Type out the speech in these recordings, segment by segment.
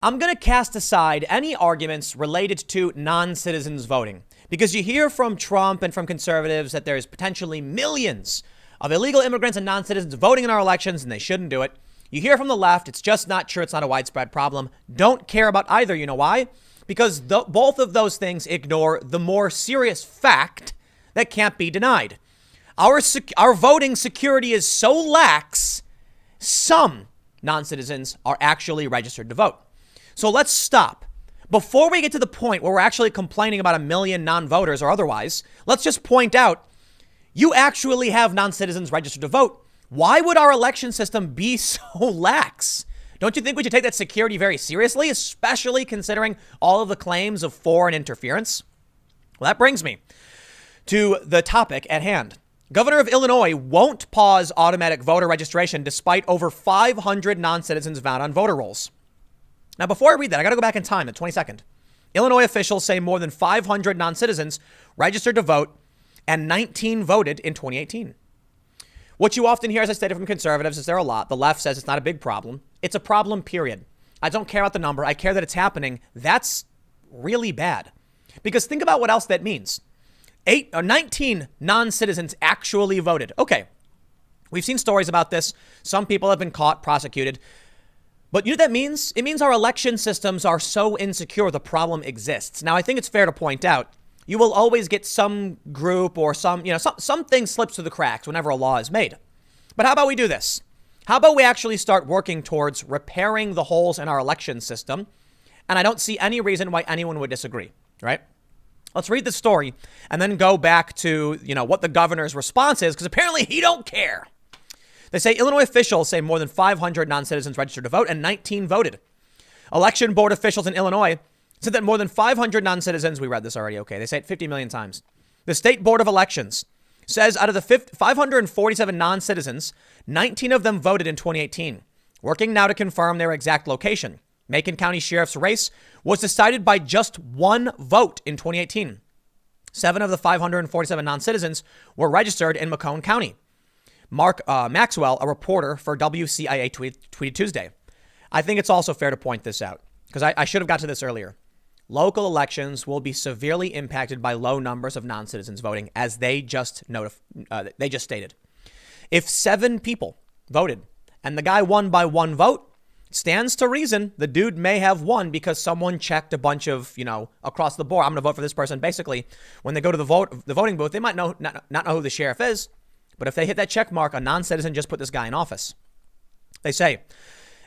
I'm going to cast aside any arguments related to non-citizens voting because you hear from Trump and from conservatives that there's potentially millions of illegal immigrants and non-citizens voting in our elections and they shouldn't do it. You hear from the left, it's just not true. It's not a widespread problem. Don't care about either. You know why? Because both of those things ignore the more serious fact that can't be denied. Our voting security is so lax, some non-citizens are actually registered to vote. So let's stop. Before we get to the point where we're actually complaining about a million non-voters or otherwise, let's just point out you actually have non-citizens registered to vote. Why would our election system be so lax? Don't you think we should take that security very seriously, especially considering all of the claims of foreign interference? Well, that brings me to the topic at hand. Governor of Illinois won't pause automatic voter registration despite over 500 non-citizens found on voter rolls. Now, before I read that, I got to go back in time, the 22nd. Illinois officials say more than 500 non-citizens registered to vote and 19 voted in 2018. What you often hear, as I stated, from conservatives is there are a lot. The left says it's not a big problem. It's a problem, period. I don't care about the number. I care that it's happening. That's really bad. Because think about what else that means. 19 non-citizens actually voted. Okay, we've seen stories about this. Some people have been caught, prosecuted. But you know what that means? It means our election systems are so insecure the problem exists. Now, I think it's fair to point out you will always get some group or something slips through the cracks whenever a law is made. But how about we do this? How about we actually start working towards repairing the holes in our election system? And I don't see any reason why anyone would disagree, right? Let's read the story and then go back to, what the governor's response is, because apparently he don't care. They say Illinois officials say more than 500 non-citizens registered to vote and 19 voted. Election board officials in Illinois said that more than 500 non-citizens, we read this already, okay, they say it 50 million times. The state board of elections says out of the 547 non-citizens, 19 of them voted in 2018, working now to confirm their exact location. Macon County Sheriff's race was decided by just one vote in 2018. 7 of the 547 non-citizens were registered in Macon County. Mark Maxwell, a reporter for WCIA, tweeted Tuesday. I think it's also fair to point this out, because I should have got to this earlier. Local elections will be severely impacted by low numbers of non-citizens voting, as they just stated. If 7 people voted and the guy won by 1 vote, stands to reason the dude may have won because someone checked a bunch of, across the board. I'm going to vote for this person. Basically, when they go to the voting booth, they might not know who the sheriff is. But if they hit that check mark, a non-citizen just put this guy in office. They say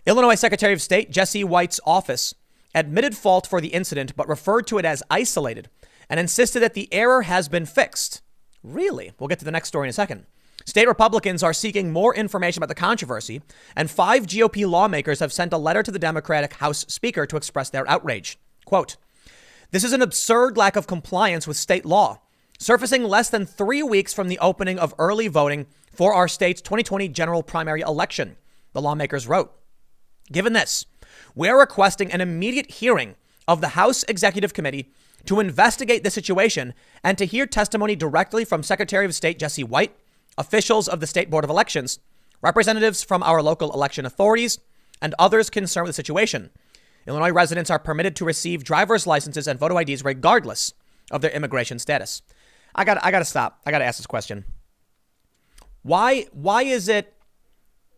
Illinois Secretary of State Jesse White's office admitted fault for the incident, but referred to it as isolated and insisted that the error has been fixed. Really? We'll get to the next story in a second. State Republicans are seeking more information about the controversy, and 5 GOP lawmakers have sent a letter to the Democratic House Speaker to express their outrage. Quote, "This is an absurd lack of compliance with state law, surfacing less than 3 weeks from the opening of early voting for our state's 2020 general primary election," the lawmakers wrote. Given this, we're requesting an immediate hearing of the House Executive Committee to investigate the situation and to hear testimony directly from Secretary of State Jesse White, officials of the State Board of Elections, representatives from our local election authorities, and others concerned with the situation. Illinois residents are permitted to receive driver's licenses and photo IDs regardless of their immigration status. I gotta stop. I gotta ask this question. Why is it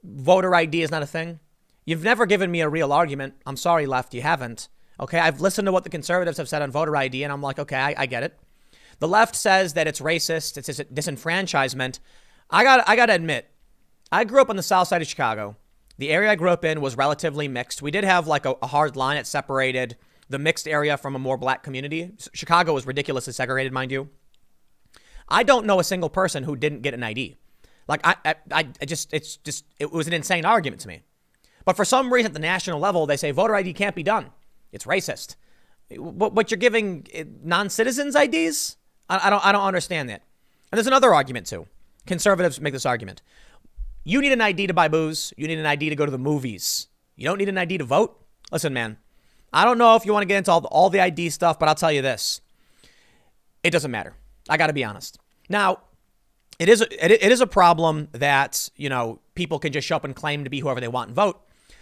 voter ID is not a thing? You've never given me a real argument. I'm sorry, left, you haven't. Okay, I've listened to what the conservatives have said on voter ID, and I'm like, okay, I get it. The left says that it's racist, it's disenfranchisement. I gotta admit, I grew up on the south side of Chicago. The area I grew up in was relatively mixed. We did have like a hard line that separated the mixed area from a more black community. Chicago was ridiculously segregated, mind you. I don't know a single person who didn't get an ID. Like it was an insane argument to me. But for some reason at the national level, they say voter ID can't be done. It's racist. But you're giving non-citizens IDs? I don't understand that. And there's another argument too. Conservatives make this argument. You need an ID to buy booze. You need an ID to go to the movies. You don't need an ID to vote. Listen, man, I don't know if you want to get into all the ID stuff, but I'll tell you this. It doesn't matter. I got to be honest. Now, it is a problem that, people can just show up and claim to be whoever they want and vote.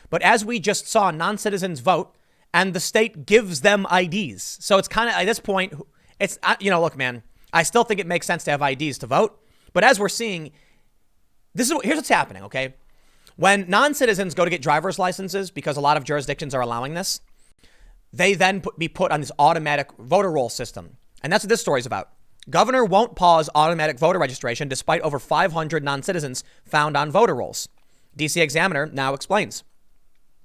But as we just saw non-citizens vote and the state gives them IDs. So it's kind of, at this point, it's, look, man, I still think it makes sense to have IDs to vote. But as we're seeing, here's what's happening, okay? When non-citizens go to get driver's licenses, because a lot of jurisdictions are allowing this, they then be put on this automatic voter roll system. And that's what this story is about. Governor won't pause automatic voter registration despite over 500 non-citizens found on voter rolls. DC Examiner now explains.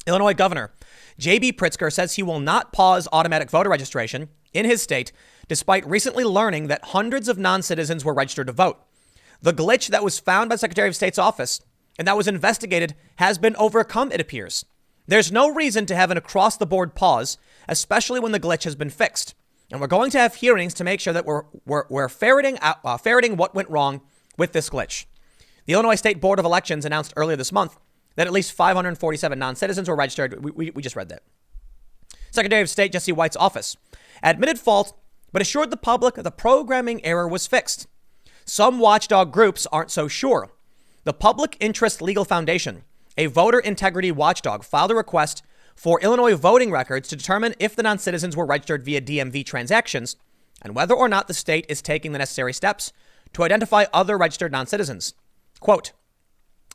Illinois Governor J.B. Pritzker says he will not pause automatic voter registration in his state, despite recently learning that hundreds of non-citizens were registered to vote. The glitch that was found by the Secretary of State's office and that was investigated has been overcome, it appears. There's no reason to have an across-the-board pause, especially when the glitch has been fixed. And we're going to have hearings to make sure that we're ferreting what went wrong with this glitch. The Illinois State Board of Elections announced earlier this month that at least 547 non-citizens were registered. We just read that. Secretary of State Jesse White's office admitted fault, but assured the public the programming error was fixed. Some watchdog groups aren't so sure. The Public Interest Legal Foundation, a voter integrity watchdog, filed a request for Illinois voting records to determine if the non-citizens were registered via DMV transactions and whether or not the state is taking the necessary steps to identify other registered non-citizens. Quote,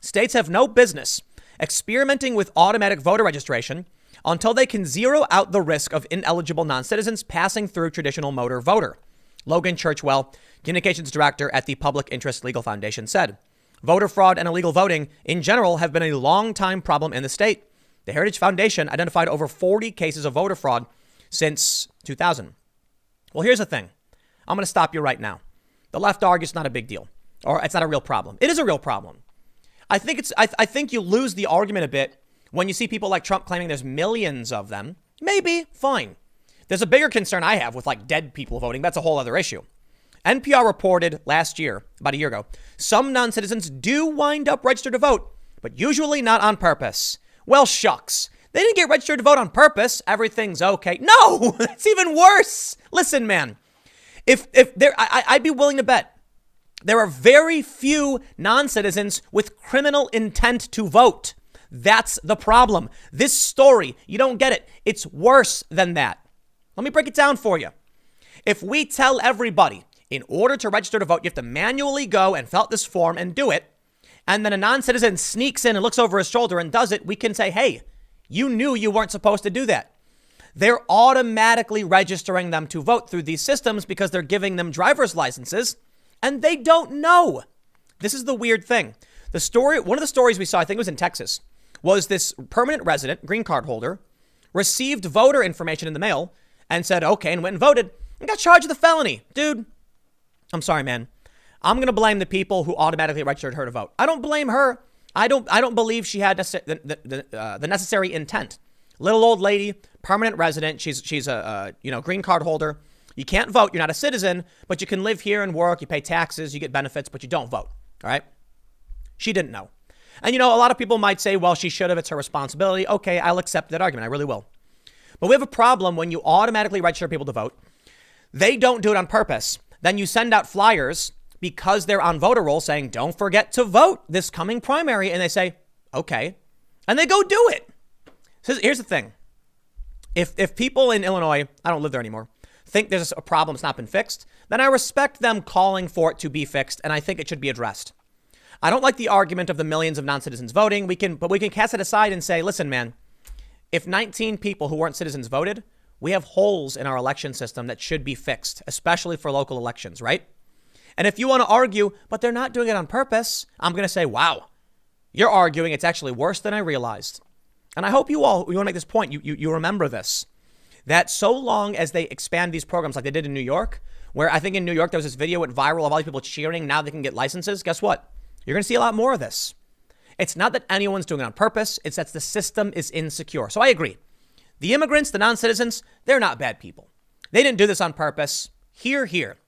states have no business experimenting with automatic voter registration until they can zero out the risk of ineligible non-citizens passing through traditional motor voter. Logan Churchwell, communications director at the Public Interest Legal Foundation, said, voter fraud and illegal voting in general have been a long-time problem in the state. The Heritage Foundation identified over 40 cases of voter fraud since 2000. Well, here's the thing. I'm going to stop you right now. The left argues it's not a big deal, or it's not a real problem. It is a real problem. I think you lose the argument a bit when you see people like Trump claiming there's millions of them. Maybe, fine. There's a bigger concern I have with like dead people voting. That's a whole other issue. NPR reported last year, about a year ago, some non-citizens do wind up registered to vote, but usually not on purpose. Well, shucks. They didn't get registered to vote on purpose. Everything's okay. No, it's even worse. Listen, man, if there, I'd be willing to bet there are very few non-citizens with criminal intent to vote. That's the problem. This story, you don't get it. It's worse than that. Let me break it down for you. If we tell everybody in order to register to vote, you have to manually go and fill out this form and do it, and then a non-citizen sneaks in and looks over his shoulder and does it, we can say, hey, you knew you weren't supposed to do that. They're automatically registering them to vote through these systems because they're giving them driver's licenses, and they don't know. This is the weird thing. One of the stories we saw, I think it was in Texas, was this permanent resident, green card holder, received voter information in the mail and said, okay, and went and voted and got charged with a felony. Dude, I'm sorry, man. I'm going to blame the people who automatically registered her to vote. I don't blame her. I don't believe she had the necessary intent. Little old lady, permanent resident. She's a green card holder. You can't vote. You're not a citizen, but you can live here and work. You pay taxes. You get benefits, but you don't vote. All right. She didn't know. And, a lot of people might say, well, she should have. It's her responsibility. Okay, I'll accept that argument. I really will. But we have a problem when you automatically register people to vote. They don't do it on purpose. Then you send out flyers because they're on voter roll saying, don't forget to vote this coming primary. And they say, okay. And they go do it. So here's the thing. If people in Illinois, I don't live there anymore, think there's a problem that's not been fixed, then I respect them calling for it to be fixed. And I think it should be addressed. I don't like the argument of the millions of non-citizens voting. But we can cast it aside and say, listen, man, if 19 people who weren't citizens voted, we have holes in our election system that should be fixed, especially for local elections, right? And if you want to argue, but they're not doing it on purpose, I'm going to say, wow, you're arguing it's actually worse than I realized. And I hope you want to make this point. You remember this, that so long as they expand these programs like they did in New York, where I think in New York, there was this video went viral of all these people cheering. Now they can get licenses. Guess what? You're going to see a lot more of this. It's not that anyone's doing it on purpose. It's that the system is insecure. So I agree. The immigrants, the non-citizens, they're not bad people. They didn't do this on purpose. Here.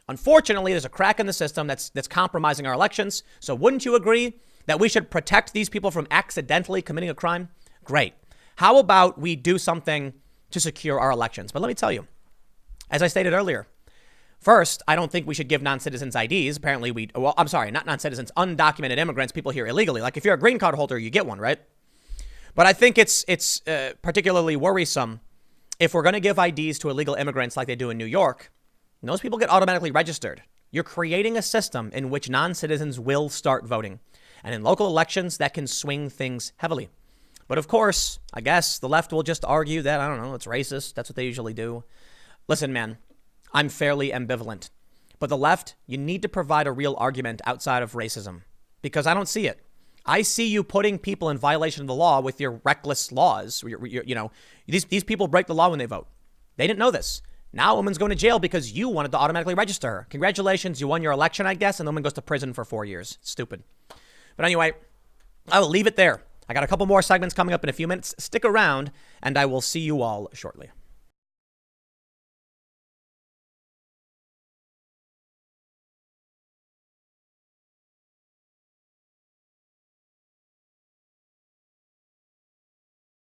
Unfortunately, there's a crack in the system that's compromising our elections. So wouldn't you agree that we should protect these people from accidentally committing a crime? Great. How about we do something to secure our elections? But let me tell you, as I stated earlier, first, I don't think we should give non-citizens IDs. Apparently not non-citizens, undocumented immigrants, people here illegally. Like if you're a green card holder, you get one, right? But I think it's particularly worrisome if we're going to give IDs to illegal immigrants like they do in New York, those people get automatically registered. You're creating a system in which non-citizens will start voting. And in local elections, that can swing things heavily. But of course, I guess the left will just argue that, I don't know, it's racist. That's what they usually do. Listen, man, I'm fairly ambivalent. But the left, you need to provide a real argument outside of racism, because I don't see it. I see you putting people in violation of the law with your reckless laws. These people break the law when they vote. They didn't know this. Now a woman's going to jail because you wanted to automatically register her. Congratulations, you won your election, I guess, and the woman goes to prison for 4 years. Stupid. But anyway, I will leave it there. I got a couple more segments coming up in a few minutes. Stick around, and I will see you all shortly.